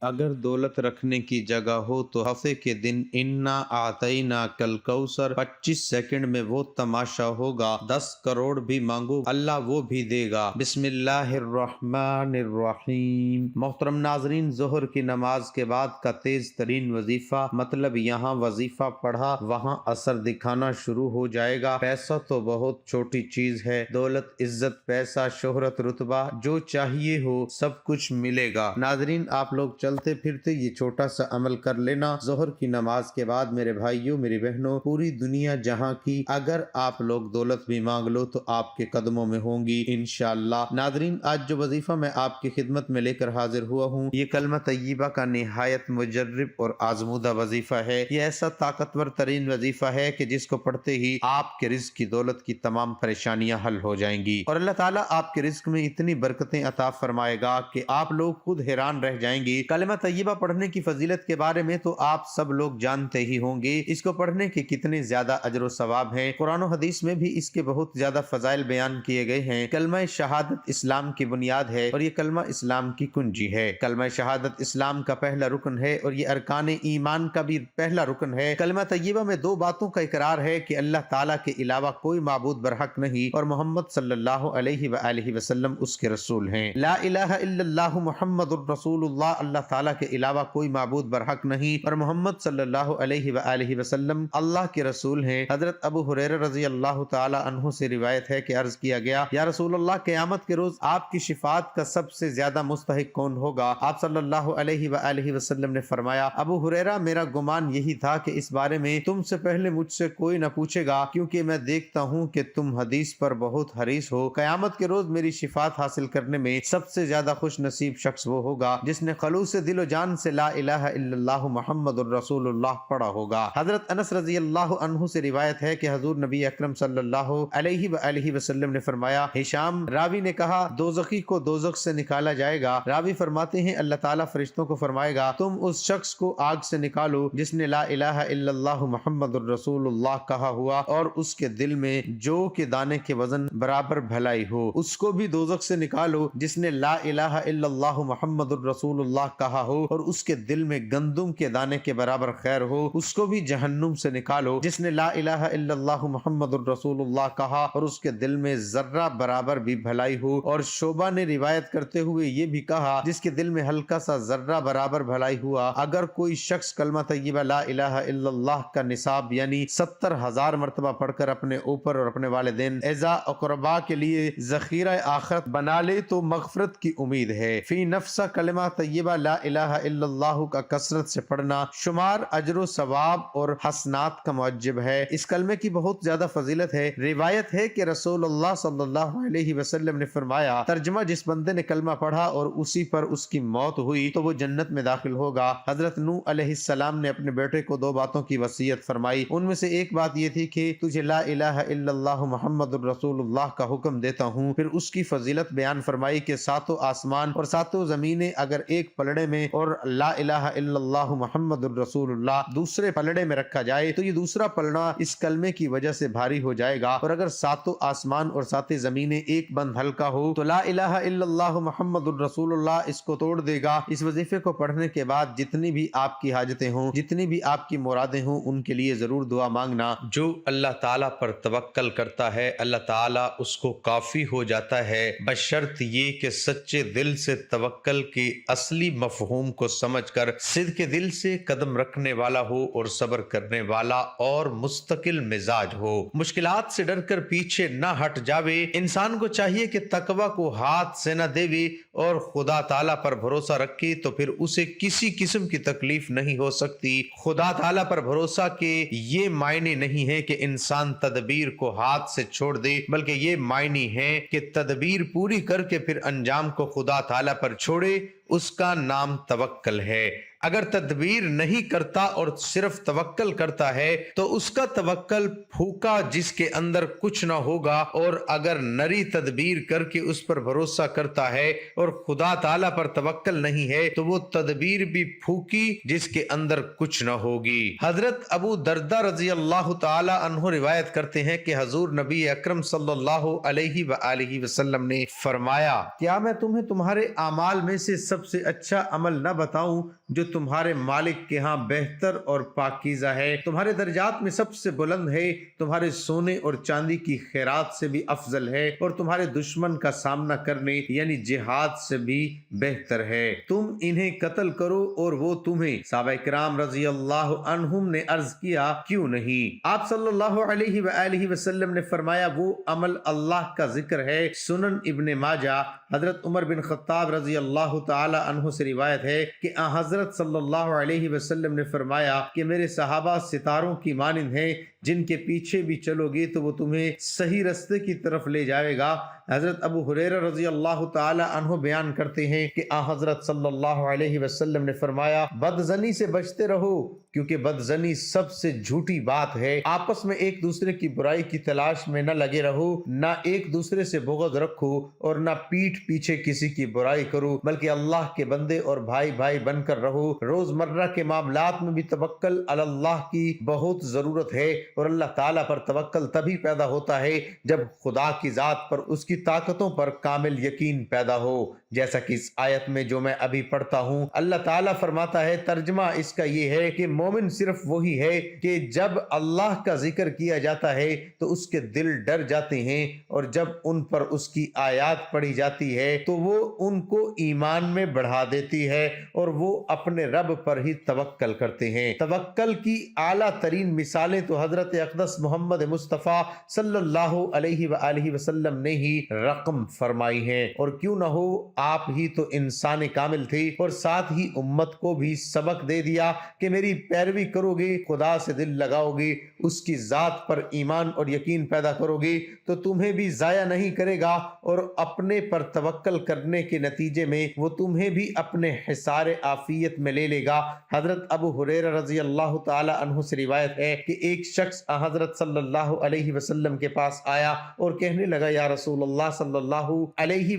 अगर दौलत रखने की जगह हो तो हफ्ते के दिन इन्ना आतईना कल कौसर 25 सेकंड में वो तमाशा होगा। 10 करोड़ भी मांगो अल्लाह वो भी देगा। बिस्मिल्लाहिर्रहमानिर्रहीम। मोहतरम नाजरीन, जोहर की नमाज के बाद का तेज तरीन वजीफा, मतलब यहाँ वजीफा पढ़ा वहाँ असर दिखाना शुरू हो जाएगा। पैसा तो बहुत छोटी चीज है, दौलत, इज्जत, पैसा, शोहरत, रुतबा, जो चाहिए हो सब कुछ मिलेगा। नाजरीन, आप लोग चलते फिरते ये छोटा सा अमल कर लेना। जोहर की नमाज के बाद मेरे भाइयों, मेरी बहनों, पूरी दुनिया जहां की अगर आप लोग दौलत भी मांग लो तो आपके कदमों में होंगी इंशाअल्लाह। नाजरीन, आज जो वजीफा मैं आपकी खिदमत में लेकर हाजिर हुआ हूँ, ये कलमा तय्यबा का निहायत मुजर्रिब और आजमूदा वजीफा है। ये ऐसा ताकतवर तरीन वजीफा है कि जिसको पढ़ते ही आपके रिज्क की, दौलत की तमाम परेशानियां हल हो जाएंगी और अल्लाह ताला आपके रिज्क में इतनी बरकतें अता फरमाएगा कि आप लोग खुद हैरान रह जाएंगे। कलमा तय्यबा पढ़ने की फजीलत के बारे में तो आप सब लोग जानते ही होंगे। इसको पढ़ने के कितने ज्यादा अजर व सवाब हैं। कुरान और हदीस में भी इसके बहुत ज्यादा फजाइल बयान किए गए हैं। कलमा शहादत इस्लाम की बुनियाद है और ये कलमा इस्लाम की कुंजी है। कलमा शहादत इस्लाम का पहला रुकन है और ये अरकान ईमान का भी पहला रुकन है। कलमा तय्यबा में दो बातों का इकरार है कि अल्लाह ताला के अलावा कोई माबूद बरहक नहीं और मोहम्मद सल्लल्लाहु अलैहि वआलिहि वसल्लम उसके रसूल हैं। ला इलाहा इल्लल्लाह मुहम्मदुर रसूलुल्लाह, अल्लाह ताला के अलावा कोई माबूद बरहक नहीं और मोहम्मद सल्लल्लाहु अलैहि वआलिहि वसल्लम अल्लाह के रसूल हैं। हजरत अबू हुरैरा रजी अल्लाह ताला अन्हु से रिवायत है कि अर्ज किया गया, या रसूलल्लाह, क़यामत के रोज आपकी शिफात का सबसे ज्यादा मुस्तहिक कौन होगा? आप सल्लल्लाहु अलैहि वआलिहि वसल्लम ने फरमाया, अबू हुरैरा, मेरा गुमान यही था कि इस बारे में तुमसे पहले मुझसे कोई न पूछेगा, क्योंकि मैं देखता हूँ कि तुम हदीस पर बहुत हरीस हो। क़यामत के रोज मेरी शिफात हासिल करने में सबसे ज्यादा खुश नसीब शख्स वो होगा जिसने खलूस दिलो जान से ला इलाहा इल्लल्लाह मुहम्मदुर रसूलुल्लाह पढ़ा होगा। हजरत अनस रजी अल्लाह अन्हु से रिवायत है कि हजूर नबी अकरम सल्लल्लाहु अलैहि वआलिहि वसल्लम ने फरमाया, हिशाम रावी ने कहा, दोज़खी को दोज़ख से निकाला जाएगा। रावी फरमाते हैं, अल्लाह ताला फरिश्तों को फरमाएगा, तुम उस शख्स को आग से निकालो जिसने ला इलाहा इल्लल्लाह मुहम्मदुर रसूलुल्लाह कहा हुआ और उसके दिल में जौ के दाने के वजन बराबर भलाई हो। उसको भी दोज़ख से निकालो जिसने ला इलाहा इल्लल्लाह मुहम्मदुर रसूलुल्लाह कहा हो और उसके दिल में गंदुम के दाने के बराबर खैर हो। उसको भी जहन्नुम से निकालो जिसने ला इलाहा इल्लल्लाह मुहम्मदुर रसूलुल्लाह कहा और उसके दिल में जर्रा बराबर भी भलाई हो। और शोबा ने रिवायत करते हुए ये भी कहा, जिसके दिल में हल्का सा जर्रा बराबर भलाई हुआ। अगर कोई शख्स कलमा तय्यबा ला इलाहा इल्लल्लाह का निसाब यानी 70,000 मरतबा पढ़कर अपने ऊपर और अपने वालिदैन, एजा अक़रबा के लिए ज़ख़ीरा आखिरत बना ले तो मग़फ़िरत की उम्मीद है। फी नफ्सा कलमा तय्यबा ला इलाहा इल्लल्लाह का कसरत से पढ़ना शुमार अजर सवाब और हसनात का मुअज्जिब है। इस कलमे की बहुत ज्यादा फजीलत है। रिवायत है कि रसूलुल्लाह सल्लल्लाहु अलैहि वसल्लम ने फरमाया, तर्जुमा, जिस बंदे ने कलमा पढ़ा और उसी पर उसकी मौत हुई तो वो जन्नत में दाखिल होगा। हजरत नूह अलैहिस्सलाम ने अपने बेटे को दो बातों की वसीयत फरमाई। उनमें से एक बात ये थी कि तुझे ला इलाहा इल्लल्लाह मुहम्मदुर रसूलुल्लाह का हुक्म देता हूँ। फिर उसकी फजीलत बयान फरमाई कि सातों आसमान और सातों जमीनें अगर एक पलड़े में और ला इलाहा इल्लल्लाह मुहम्मदुर रसूलुल्लाह दूसरे पलड़े में रखा जाए तो ये दूसरा पलड़ा इस कलमे की वजह से भारी हो जाएगा। और अगर सातों आसमान और सातों जमीनें एक बंद हल्का हो तो ला इलाहा इल्लल्लाह मुहम्मदुर रसूलुल्लाह इसको तोड़ देगा। इस वजीफे को पढ़ने के बाद जितनी भी आपकी हाजतें हों, जितनी भी आपकी मुरादें हों, उनके लिए जरूर दुआ मांगना। जो अल्लाह ताला पर तवक्कल करता है अल्लाह ताला उसको काफी हो जाता है, बशर्त ये कि सच्चे दिल से तवक्कल के असली मफहूम को समझकर सिद्ध के दिल से कदम रखने वाला हो और सब्र करने वाला और मुस्तकिल मिजाज हो, मुश्किलात से डर कर पीछे न हट जावे। इंसान को चाहिए कि तकवा को हाथ से न देवे और खुदा ताला पर भरोसा रखे तो फिर उसे किसी किस्म की तकलीफ नहीं हो सकती। खुदा ताला पर भरोसा के ये मायने नहीं है कि इंसान तदबीर को हाथ से छोड़ दे, बल्कि ये मायने है कि तदबीर पूरी करके फिर अंजाम को खुदा ताला पर छोड़े। उसका नाम तवक्कल है। अगर तदबीर नहीं करता और सिर्फ तवक्कल करता है तो उसका तवक्कल फूका जिसके अंदर कुछ ना होगा, और अगर नरी तदबीर करके उस पर भरोसा करता है और खुदा ताला पर तवक्कल नहीं है तो वो तदबीर भी फूकी जिसके अंदर कुछ ना होगी। हजरत अबू दर्दा रजी अल्लाह ताला अन्हु रिवायत करते हैं कि हजूर नबी अकरम सल्लल्लाहु अलैहि वसल्लम ने फरमाया, क्या मैं तुम्हें तुम्हारे आमाल में से सबसे अच्छा अमल न बताऊं जो तुम्हारे मालिक के यहाँ बेहतर और पाकीज़ा है, तुम्हारे दर्जात में सबसे बुलंद है, तुम्हारे सोने और चांदी की खैरात से भी अफजल है, और तुम्हारे दुश्मन का सामना करने यानी जिहाद से भी बेहतर है। तुम इन्हें कत्ल करो और वो तुम्हें। साहबा इकराम रजी अल्लाह अन्हुम ने अर्ज किया, क्यों नहीं? आप सल्लल्लाहु अलैहि वसल्लम ने फरमाया, वो अमल अल्लाह का जिक्र है। सुनन इब्ने माजा। हजरत उमर बिन खत्ताब रजी अल्लाह ताला अन्हु से रिवायत है कि हजरत सल्लल्लाहु अलैहि वसल्लम ने फरमाया कि मेरे सहाबा सितारों की मानिंद हैं, जिनके पीछे भी चलोगे तो वो तुम्हें सही रास्ते की तरफ ले जाएगा। हजरत अबू हुरैरा रजी अल्लाह ताला अन्हु बयान करते हैं कि हजरत सल्लल्लाहु अलैहि वसल्लम ने फरमाया, बदजनी से बचते रहो क्योंकि बदजनी सबसे झूठी बात है। आपस में एक दूसरे की बुराई की तलाश में न लगे रहो, ना एक दूसरे से बुग़्ज़ रखो और ना पीठ पीछे किसी की बुराई करो, बल्कि अल्लाह के बंदे और भाई भाई बनकर रहो। रोजमर्रा के मामलात में भी तवक्कल अल्लाह की बहुत जरूरत है, और अल्लाह ताला पर तवक्कल तभी पैदा होता है जब खुदा की जात पर, उसकी ताकतों पर कामिल यकीन पैदा हो। जैसा कि इस आयत में जो मैं अभी पढ़ता हूँ, अल्लाह ताला फरमाता है, तर्जमा इसका ये है कि मोमिन सिर्फ वही है कि जब अल्लाह का जिक्र किया जाता है तो उसके दिल डर जाते हैं, और जब उन पर उसकी आयत पढ़ी जाती है तो वो उनको ईमान में बढ़ा देती है और वो अपने रब पर ही तवक्कल करते हैं। तवक्कल की आला तरीन मिसालें तो हजरत अक़दस मोहम्मद मुस्तफ़ा सल्लल्लाहु अलैहि वसल्लम ने ही रकम फरमाई है। और क्यों न हो, आप ही तो इंसान कामिल थे और साथ ही उम्मत को भी सबक दे दिया कि मेरी पैरवी करोगे, खुदा से दिल लगाओगे, उसकी जात पर ईमान और यकीन पैदा करोगे तो तुम्हें भी जाया नहीं करेगा, और अपने पर तवक्कल करने के नतीजे में वो तुम्हें भी अपने हिसार आफियत में ले लेगा। हजरत अबू हुरैरा रजी अल्लाह ताला अन्हु से रिवायत है कि एक शख्स हजरत सल्लल्लाहु अलैहि वसल्लम के पास आया और कहने लगा, या रसूल अल्लाह सल्लल्लाहु अलैहि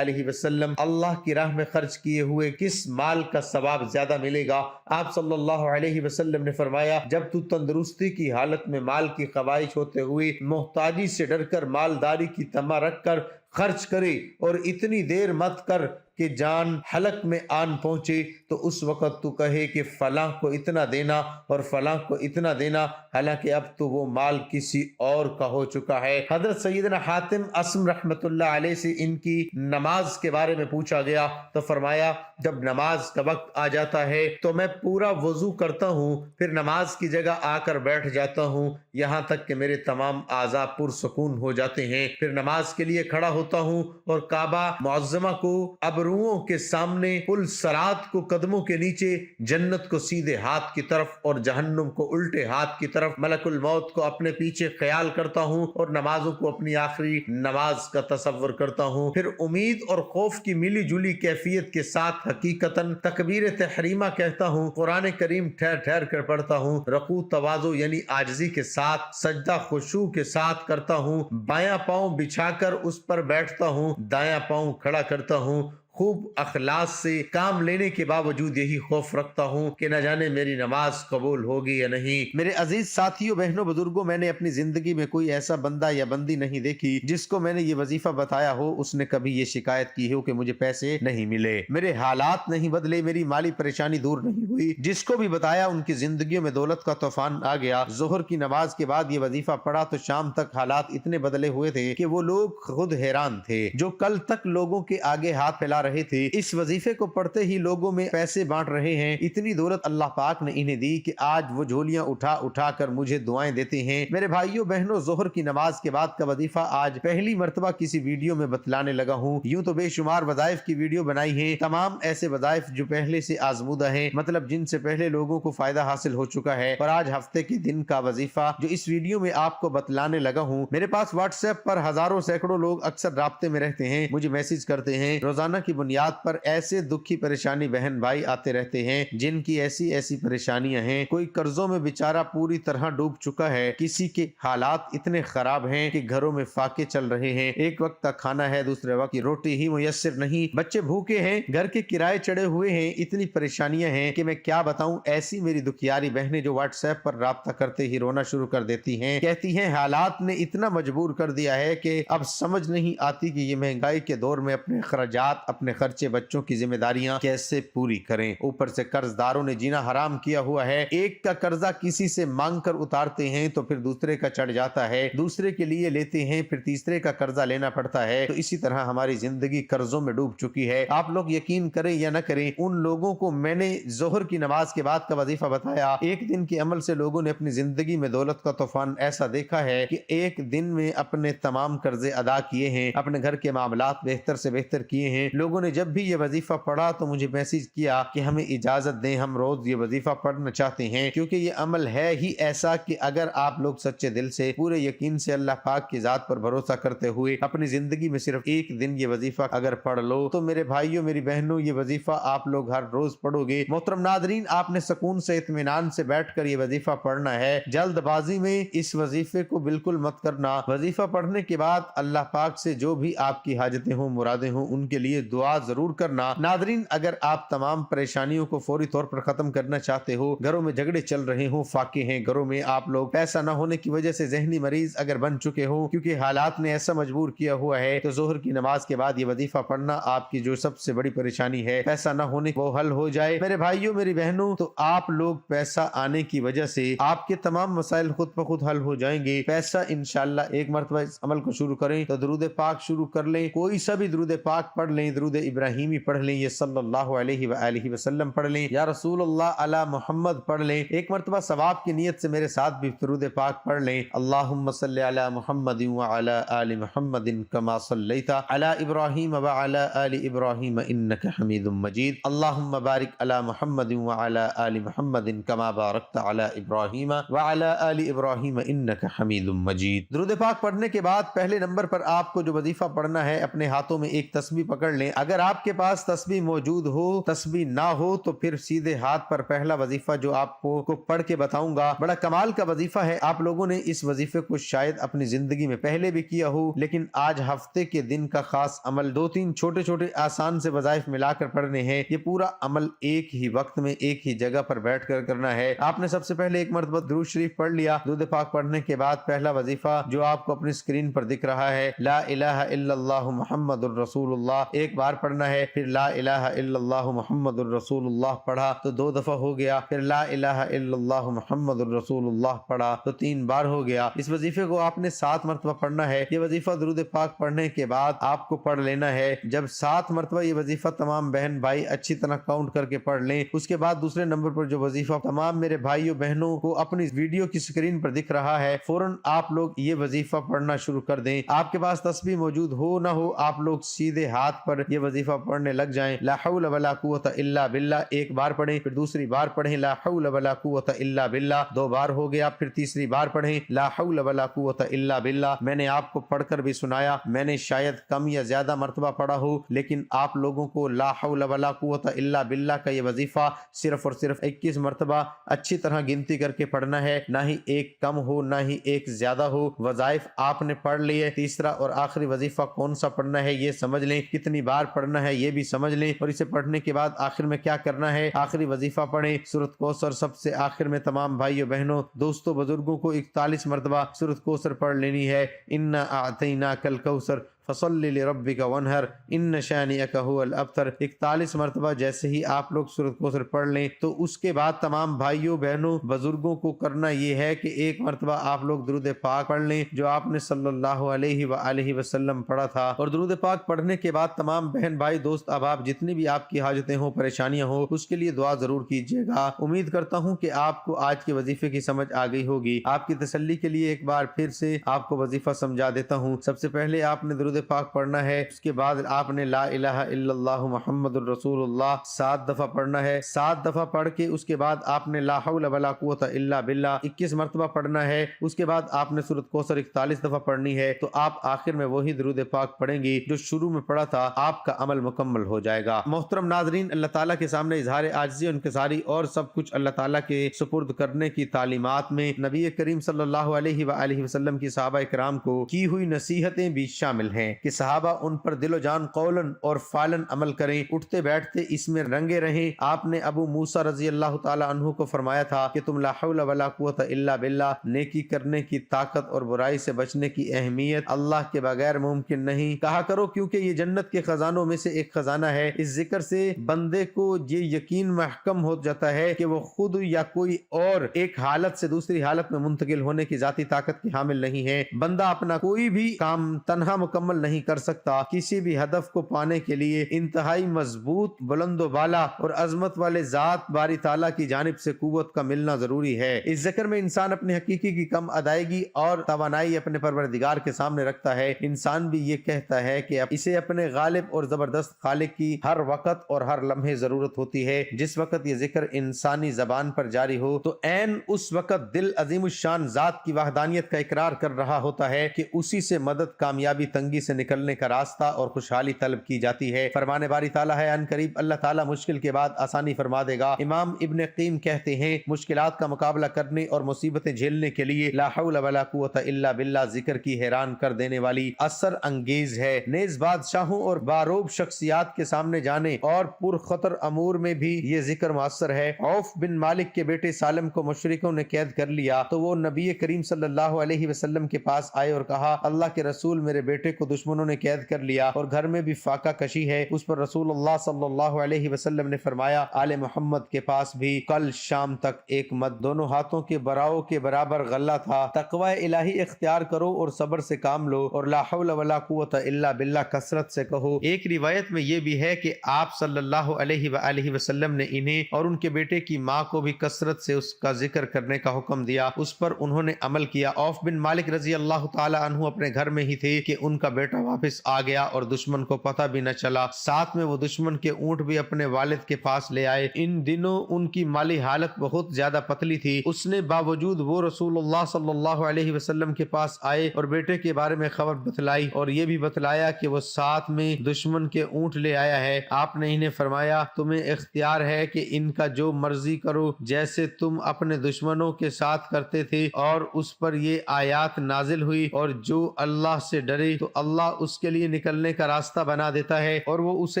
वसल्लम, अल्लाह की राह में खर्च किए हुए किस माल का सवाब ज्यादा मिलेगा? आप सल्लल्लाहु अलैहि वसल्लम ने फरमाया, जब तू तंदुरुस्ती की हालत में माल की ख्वाहिश होते हुए मोहताजी से डरकर मालदारी की तमा रखकर खर्च करे, और इतनी देर मत कर कि जान हलक में आन पहुंचे, तो उस वक़्त तू कहे कि फलां को इतना देना और फलां को इतना देना, हालांकि अब तो वो माल किसी और का हो चुका है। हजरत सैयदना हातिम असम रहमतुल्लाह अलैह से इनकी नमाज के बारे में पूछा गया तो फरमाया, जब नमाज का वक्त आ जाता है तो मैं पूरा वजू करता हूँ, फिर नमाज की जगह आकर बैठ जाता हूँ, यहाँ तक कि मेरे तमाम आज़ा पुरसुकून हो जाते हैं। फिर नमाज के लिए खड़ा होता हूँ और काबा मुअज़्ज़मा को अबरुओं के सामने, पुल सरात को कदमों के नीचे, जन्नत को सीधे हाथ की तरफ और जहन्नुम को उल्टे हाथ की तरफ, मलकुल मौत को अपने पीछे ख्याल करता हूँ और नमाजों को अपनी आखिरी नमाज का तसव्वुर करता हूँ। फिर उम्मीद और खौफ की मिली जुली कैफियत के साथ हकीकतन तकबीर तहरीमा कहता हूँ, कुरान करीम ठहर ठहर कर पढ़ता हूँ, रकू तवाज़ु यानी आजिज़ी के साथ, सजदा खुशू के साथ करता हूँ, बायां पाँव बिछाकर उस पर बैठता हूँ, दायां पाँव खड़ा करता हूँ। खूब अखलास से काम लेने के बावजूद यही खौफ रखता हूँ कि न जाने मेरी नमाज कबूल होगी या नहीं। मेरे अजीज साथियों, बहनों, बुजुर्गों, मैंने अपनी जिंदगी में कोई ऐसा बंदा या बंदी नहीं देखी जिसको मैंने ये वजीफा बताया हो उसने कभी ये शिकायत की हो कि मुझे पैसे नहीं मिले, मेरे हालात नहीं बदले, मेरी माली परेशानी दूर नहीं हुई। जिसको भी बताया उनकी जिंदगियों में दौलत का तूफान आ गया। जोहर की नमाज के बाद ये वजीफा पढ़ा तो शाम तक हालात इतने बदले हुए थे कि वो लोग खुद हैरान थे। जो कल तक लोगों के आगे हाथ फैला रहे थे, इस वजीफे को पढ़ते ही लोगों में पैसे बांट रहे हैं। इतनी दौलत अल्लाह पाक ने इन्हें दी कि आज वो झोलियां उठा उठा कर मुझे दुआएं देते हैं। मेरे भाइयों बहनों, जोहर की नमाज के बाद का वजीफा आज पहली मर्तबा किसी वीडियो में बतलाने लगा हूँ। यूं तो बेशुमार वज़ाइफ की वीडियो बनाई है, तमाम ऐसे वज़ाइफ जो पहले से आजमूदा है, मतलब जिनसे पहले लोगों को फायदा हासिल हो चुका है। और आज हफ्ते के दिन का वजीफा जो इस वीडियो में आपको बतलाने लगा हूँ। मेरे पास व्हाट्सएप पर हजारों सैकड़ों लोग अक्सर राब्ते में रहते हैं, मुझे मैसेज करते हैं, रोजाना की बुनियाद पर ऐसे दुखी परेशानी बहन भाई आते रहते हैं जिनकी ऐसी ऐसी परेशानियां हैं। कोई कर्जों में बेचारा पूरी तरह डूब चुका है, किसी के हालात इतने खराब हैं कि घरों में फाके चल रहे हैं, एक वक्त का खाना है, दूसरे वक्त की रोटी ही मुयस्सर नहीं, बच्चे भूखे हैं, घर के किराए चढ़े हुए हैं, इतनी परेशानियां हैं कि मैं क्या बताऊं। ऐसी मेरी दुखियारी बहनें जो व्हाट्सएप पर राब्ता करते ही रोना शुरू कर देती हैं, कहती हैं हालात ने इतना मजबूर कर दिया है कि अब समझ नहीं आती कि ये महंगाई के दौर में अपने खर्चात, अपने खर्चे, बच्चों की जिम्मेदारियां कैसे पूरी करें। ऊपर से कर्जदारों ने जीना हराम किया हुआ है। एक का कर्जा किसी से मांग कर उतारते हैं तो फिर दूसरे का चढ़ जाता है, दूसरे के लिए लेते हैं फिर तीसरे का कर्जा लेना पड़ता है। तो इसी तरह हमारी जिंदगी कर्जों में डूब चुकी है। आप लोग यकीन करें या न करें, उन लोगों को मैंने जोहर की नमाज के बाद का वजीफा बताया, एक दिन के अमल से लोगों ने अपनी जिंदगी में दौलत का तूफान ऐसा देखा है कि एक दिन में अपने तमाम कर्जे अदा किए हैं, अपने घर के मामलात बेहतर से बेहतर किए हैं। लोगों ने जब भी ये वजीफा पढ़ा तो मुझे मैसेज किया कि हमें इजाजत दें, हम रोज ये वजीफा पढ़ना चाहते हैं, क्योंकि ये अमल है ही ऐसा कि अगर आप लोग सच्चे दिल से, पूरे यकीन से अल्लाह पाक की जात पर भरोसा करते हुए अपनी जिंदगी में सिर्फ एक दिन ये वजीफा अगर पढ़ लो तो मेरे भाइयों मेरी बहनों ये वजीफा आप लोग हर रोज पढ़ोगे। मोहतरम नादरीन, आपने सुकून से इत्मीनान से बैठकर ये वजीफा पढ़ना है। जल्दबाजी में इस वजीफे को बिल्कुल मत करना। वजीफा पढ़ने के बाद अल्लाह पाक से जो भी आपकी हाजतें हों, मुरादें हों, उनके लिए दुआ जरूर करना। नादरीन, अगर आप तमाम परेशानियों को फौरी तौर पर खत्म करना चाहते हो, घरों में झगड़े चल रहे हो, फाके हैं घरों में, आप लोग पैसा न होने की वजह से जहनी मरीज अगर बन चुके हो क्योंकि हालात ने ऐसा मजबूर किया हुआ है, तो जोहर की नमाज के बाद ये वजीफा पढ़ना आपकी जो सबसे बड़ी परेशानी है, पैसा न होने, वो हल हो जाए। मेरे भाइयों मेरी बहनों, तो आप लोग पैसा आने की वजह से आपके तमाम मसाइल खुद ब खुद हल हो जाएंगे। पैसा इंशाल्लाह, एक मरतबा इस अमल को शुरू करें तो दरूद पाक शुरू कर लें, कोई सा भी दरूद पाक पढ़ लें, दरूद इब्राहिमी पढ़ लें, ये सल्लल्लाहु अलैहि वसल्लम पढ़ लें, या रसूलुल्लाह अला मोहम्मद पढ़ लें। एक मरतबा सवाब की नियत से मेरे साथ भी दरूद पाक पढ़ लें। अल्लाहुम्मा सल्लि अला मुहम्मदिन व अला आलि मुहम्मदिन कमा सल्लैता अला इब्राहीम व अला आलि इब्राहीम इन्नका हमीदुम मजीद। अल्लाहुम्मा बारिक अला मुहम्मदिन व अला आलि मुहम्मदिन कमा बारकता अला इब्राहीम व अला आलि इब्राहीम इन्नका हमीदुम मजीद। दरूद पाक पढ़ने के बाद पहले नंबर पर आपको जो वजीफा पढ़ना है, अपने हाथों में एक तस्बीह पकड़ लें। अगर आपके पास तस्बीह मौजूद हो, तस्बीह ना हो तो फिर सीधे हाथ पर पहला वजीफा जो आपको पढ़ के बताऊंगा, बड़ा कमाल का वजीफा है। आप लोगों ने इस वजीफे को शायद अपनी जिंदगी में पहले भी किया हो, लेकिन आज हफ्ते के दिन का खास अमल, 2-3 छोटे छोटे आसान से वज़ाइफ मिलाकर पढ़ने हैं। ये पूरा अमल एक ही वक्त में एक ही जगह पर बैठ कर करना है। आपने सबसे पहले एक मरतबा दुरूद शरीफ पढ़ लिया। दुरूद पाक पढ़ने के बाद पहला वजीफा जो आपको अपनी स्क्रीन पर दिख रहा है, ला इलाहा इल्लल्लाहु मुहम्मदुर रसूलुल्लाह, एक बार पढ़ना है। फिर ला इलाहा इल्लल्लाहु मुहम्मदुर रसूलुल्लाह पढ़ा तो 2 दफा हो गया। फिर ला इलाहा इल्लल्लाहु मुहम्मदुर रसूलुल्लाह पढ़ा तो 3 बार हो गया। इस वजीफे को आपने 7 मरतबा पढ़ना है। ये वजीफा दुरूद पाक पढ़ने के बाद आपको पढ़ लेना है। जब 7 मरतबा ये वजीफा तमाम बहन भाई अच्छी तरह काउंट करके पढ़ लें, उसके बाद दूसरे नंबर पर जो वजीफा तमाम मेरे भाइयों बहनों को अपनी वीडियो की स्क्रीन पर दिख रहा है, फौरन आप लोग ये वजीफा पढ़ना शुरू कर दें। आपके पास तस्बीह मौजूद हो ना हो, आप लोग सीधे हाथ पर ये वजीफा पढ़ने लग जाएं। ला हौल वला कुव्वता इल्ला बिल्लाह, एक बार पढ़ें, फिर दूसरी बार पढ़ें ला हौल वला कुव्वता इल्ला बिल्लाह, 2 बार हो गया। फिर तीसरी बार पढ़ें ला हौल वला कुव्वता इल्ला बिल्लाह। मैंने आपको पढ़कर भी सुनाया, मैंने शायद कम या ज्यादा मरतबा पढ़ा हो, लेकिन आप लोगों को ला हौल वला कुव्वता इल्ला बिल्लाह का ये वजीफा सिर्फ और सिर्फ 21 मरतबा अच्छी तरह गिनती करके पढ़ना है। ना ही एक कम हो ना ही एक ज्यादा हो। वज़ाइफ आपने पढ़ लिए, तीसरा और आखिरी वजीफा कौन सा पढ़ना है ये समझ लें, कितनी बार पढ़ना है ये भी समझ लें, और इसे पढ़ने के बाद आखिर में क्या करना है, आखिरी वजीफा पढ़ें सूरत कौसर। सबसे आखिर में तमाम भाइयों बहनों दोस्तों बुजुर्गों को 41 मरतबा सूरत कौसर पढ़ लेनी है। इन्ना आतैना कल कौसर फसल्लि लिरब्बिका वनहर इन्न शानिअका हुवल अब्तर। 41 मरतबा जैसे ही आप लोग सूरत कौसर पढ़ लें तो उसके बाद तमाम भाइयों बहनों बुजुर्गों को करना ये है कि एक मरतबा आप लोग दुरूद पाक पढ़ लें जो आपने सल्लल्लाहु अलैहि वसल्लम पढ़ा था। और दुरूद पाक पढ़ने के बाद तमाम बहन भाई दोस्त अहबाब जितनी भी आपकी हाजतें हो, परेशानियां हो, उसके लिए दुआ जरूर कीजिएगा। उम्मीद करता हूँ कि आपको आज के वजीफे की समझ आ गई होगी। आपकी तसल्ली के लिए एक बार फिर से आपको वजीफा समझा देता हूँ। सबसे पहले आपने दुरूद پاک پڑھنا ہے، اس کے بعد آپ نے لا الہ الا اللہ محمد الرسول اللہ 7 دفعہ پڑھنا ہے، 7 دفعہ پڑھ کے اس کے بعد آپ نے لا حول ولا قوت الا باللہ 21 مرتبہ پڑھنا ہے، اس کے بعد آپ نے سورۃ کوثر 41 دفعہ پڑھنی ہے۔ تو آپ آخر میں وہی درود پاک پڑھیں گی جو شروع میں پڑھا تھا، آپ کا عمل مکمل ہو جائے گا۔ محترم ناظرین، اللہ تعالیٰ کے سامنے اظہار عاجزی اور انکساری اور سب کچھ اللہ تعالیٰ کے سپرد کرنے کی تعلیمات میں نبی کریم صلی اللہ علیہ وآلہ وسلم کی صحابہ کرام کو کی ہوئی نصیحتیں بھی شامل ہیں کہ صحابہ ان پر دل و جان قولاً اور فعلاً عمل کریں، اٹھتے بیٹھتے اس میں رنگے رہیں۔ آپ نے ابو موسیٰ رضی اللہ تعالیٰ عنہ کو فرمایا تھا کہ تم لا حول ولا قوت الا باللہ، نیکی کرنے کی طاقت اور برائی سے بچنے کی اہمیت اللہ کے بغیر ممکن نہیں کہا کرو، کیونکہ یہ جنت کے خزانوں میں سے ایک خزانہ ہے۔ اس ذکر سے بندے کو یہ یقین محکم ہو جاتا ہے کہ وہ خود یا کوئی اور ایک حالت سے دوسری حالت میں منتقل ہونے کی ذاتی طاقت کی حامل نہیں ہے۔ بندہ اپنا کوئی بھی کام تنہا مکمل نہیں کر سکتا۔ کسی بھی ہدف کو پانے کے لیے انتہائی مضبوط، بلند و بالا اور عظمت والے ذات باری تعالیٰ کی جانب سے قوت کا ملنا ضروری ہے۔ اس ذکر میں انسان اپنے حقیقی کی کم ادائیگی اور توانائی اپنے پروردگار کے سامنے رکھتا ہے۔ انسان بھی یہ کہتا ہے کہ اسے اپنے غالب اور زبردست خالق کی ہر وقت اور ہر لمحے ضرورت ہوتی ہے۔ جس وقت یہ ذکر انسانی زبان پر جاری ہو تو عین اس وقت دل عظیم الشان ذات کی وحدانیت کا اقرار کر رہا ہوتا ہے کہ اسی سے مدد، کامیابی، تنگی سے نکلنے کا راستہ اور خوشحالی طلب کی جاتی ہے۔ فرمان باری تعالیٰ ہے ان قریب اللہ تعالیٰ مشکل کے بعد آسانی فرما دے گا۔ امام ابن قیم کہتے ہیں مشکلات کا مقابلہ کرنے اور مصیبتیں جھیلنے کے لیے لا حول ولا قوت الا باللہ ذکر کی حیران کر دینے والی اثر انگیز ہے۔ نیز بادشاہوں اور باروب شخصیات کے سامنے جانے اور پرخطر امور میں بھی یہ ذکر مؤثر ہے۔ عوف بن مالک کے بیٹے سالم کو مشرکوں نے قید کر لیا تو وہ نبی کریم صلی اللہ علیہ وسلم کے پاس آئے اور کہا اللہ کے رسول، میرے بیٹے کو دشمنوں نے قید کر لیا اور گھر میں بھی فاقہ کشی ہے۔ اس پر رسول اللہ صلی اللہ علیہ وسلم نے فرمایا آل محمد کے پاس بھی کل شام تک ایک مد دونوں ہاتھوں کے براؤ کے برابر غلہ تھا۔ تقوی الہی اختیار کرو اور صبر سے کام لو اور لا حول ولا قوت الا باللہ کثرت سے کہو۔ ایک روایت میں یہ بھی ہے کہ آپ صلی اللہ علیہ وآلہ وسلم نے انہیں اور ان کے بیٹے کی ماں کو بھی کثرت سے اس کا ذکر کرنے کا حکم دیا۔ اس پر انہوں نے عمل کیا۔ عوف بن مالک رضی اللہ تعالی عنہ اپنے گھر میں ہی تھے کہ ان کا بیٹا واپس آ گیا اور دشمن کو پتہ بھی نہ چلا۔ ساتھ میں وہ دشمن کے اونٹ بھی اپنے والد کے پاس لے آئے۔ ان دنوں ان کی مالی حالت بہت زیادہ پتلی تھی۔ اس نے باوجود وہ رسول اللہ صلی اللہ علیہ وسلم کے پاس آئے اور بیٹے کے بارے میں خبر بتلائی اور یہ بھی بتلایا کہ وہ ساتھ میں دشمن کے اونٹ لے آیا ہے۔ آپ نے انہیں فرمایا تمہیں اختیار ہے کہ ان کا جو مرضی کرو، جیسے تم اپنے دشمنوں کے ساتھ کرتے تھے۔ اور اس پر یہ آیات نازل ہوئی اور جو اللہ سے ڈرے تو اللہ اس کے لیے نکلنے کا راستہ بنا دیتا ہے اور وہ اسے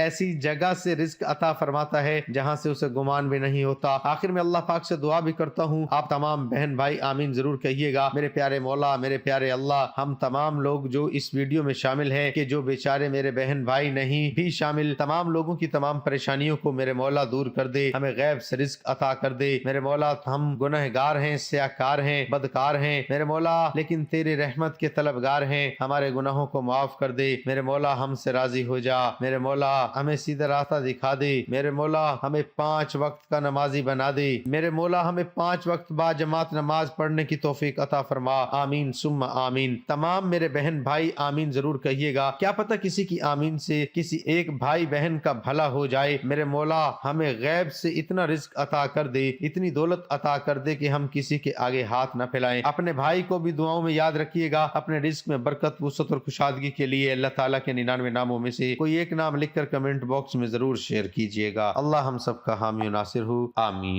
ایسی جگہ سے رزق عطا فرماتا ہے جہاں سے اسے گمان بھی نہیں ہوتا۔ آخر میں اللہ پاک سے دعا بھی کرتا ہوں، آپ تمام بہن بھائی آمین ضرور کہیے گا۔ میرے پیارے مولا، میرے پیارے اللہ، ہم تمام لوگ جو اس ویڈیو میں شامل ہیں کہ جو بیچارے میرے بہن بھائی نہیں بھی شامل، تمام لوگوں کی تمام پریشانیوں کو میرے مولا دور کر دے، ہمیں غیب سے رزق عطا کر دے۔ میرے مولا ہم گنہگار ہیں، سیاہکار ہیں، بدکار ہیں میرے مولا، لیکن تیرے رحمت کے طلبگار ہیں، ہمارے گناہوں کو معاف کر دے۔ میرے مولا ہم سے راضی ہو جا، میرے مولا ہمیں سیدھا راستہ دکھا دے، میرے مولا ہمیں 5 وقت کا نمازی بنا دے، میرے مولا ہمیں 5 وقت با جماعت نماز پڑھنے کی توفیق عطا فرما، آمین ثم آمین۔ تمام میرے بہن بھائی آمین ضرور کہیے گا، کیا پتہ کسی کی آمین سے کسی ایک بھائی بہن کا بھلا ہو جائے۔ میرے مولا ہمیں غیب سے اتنا رزق عطا کر دے، اتنی دولت عطا کر دے کہ ہم کسی کے آگے ہاتھ نہ پھیلائیں۔ اپنے بھائی کو بھی دعاؤں میں یاد رکھیے گا۔ اپنے رزق میں برکت، وسعت اور خوشادگی کے لیے اللہ تعالیٰ کے 99 ناموں میں سے کوئی ایک نام لکھ کر کمنٹ باکس میں ضرور شیئر کیجیے گا۔ اللہ ہم سب کا حامی و ناصر ہو، آمین۔